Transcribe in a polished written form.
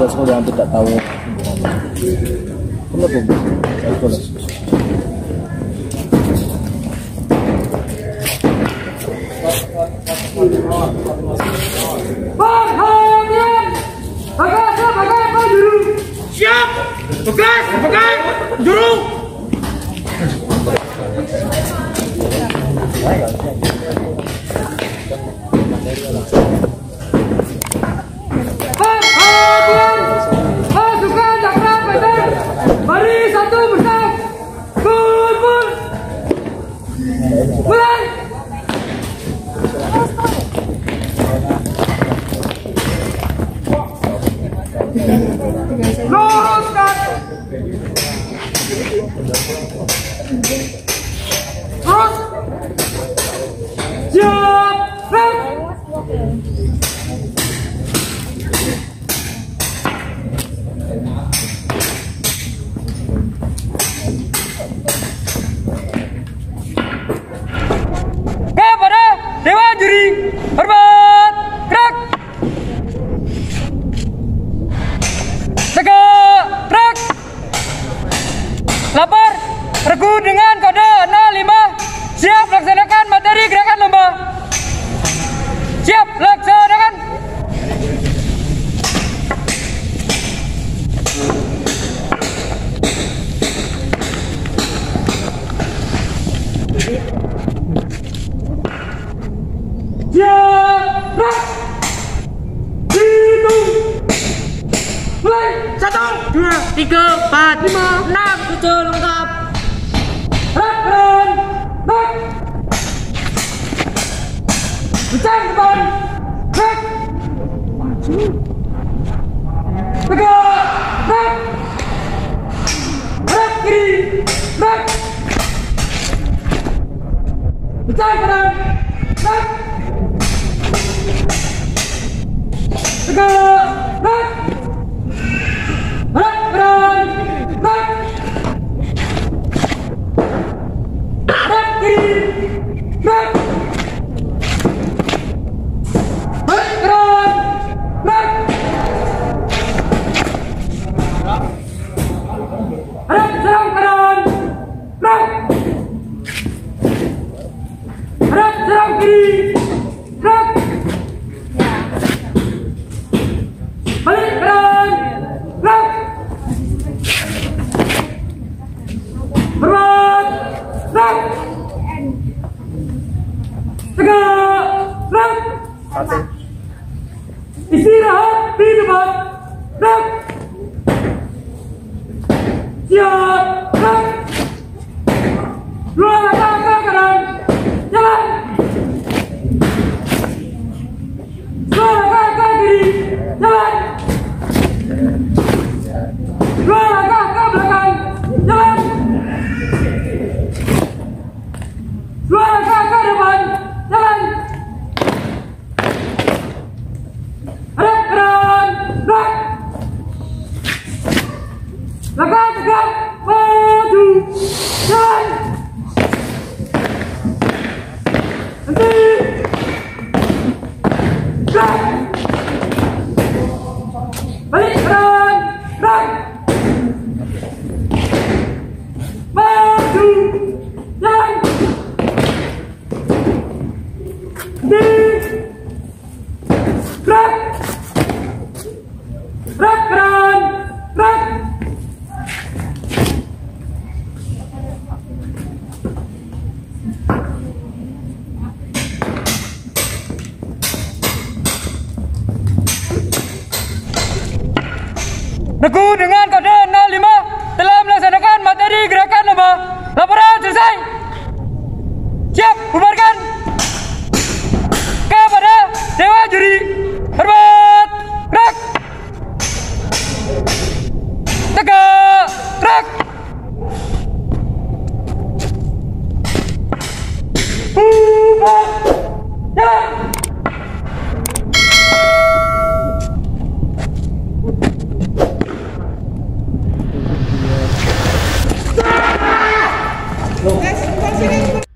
sesuatu yang tidak tahu. Kenapa Bu? Perhatian! Bagai juru. Siap! Bagai juru. Perhatian! Pasukan Cakra Peter, baris 1 bersam. Kumpul. Mulai. Luruskan. Terus. Siap. Baik. Kepada Dewan Juri, hormat, gerak. Tegak, gerak. Lapor, regu dengan kode 05. Siap laksanakan materi gerakan lomba. Siap laksanakan. Siap, gerak. Hitung. Mulai. 1, 2, 3, 4, 5, 6, 7 lengkap. Gerak. Baik. Bincang depan. Baik. Tegak. Baik. Gerak kiri. Baik. Bincang kanan. Baik. Tegak. Baik. Gerak kanan. Baik. Gerak kiri. Baik. Balik kanan. Baik. Gerak serang kanan. Baik. Gerak serang kiri. Baik. Balik kanan. Baik. Berbuat. Baik. Tegak. Baik. Istirahat di depan. Baik. Siap. Baik. 2 langkah ke kanan. Jalan. 2 langkah ke kiri. Jalan. 2 langkah ke belakang. Jalan. 2 langkah ke depan. Jalan. Gerak kanan. Baik. Langkah tegak. Maju. Jalan. Henti. Baik. Balik kanan. Baik. Maju. Jalan. Henti. Gerak. Gerak kanan. Gerak. Regu dengan kode 05 telah melaksanakan materi gerakan lomba. Laporan selesai. Siap, bubarkan. Kepada Dewan Juri, hormat, gerak. Tegak, gerak. Bubar. Jalan. Sini.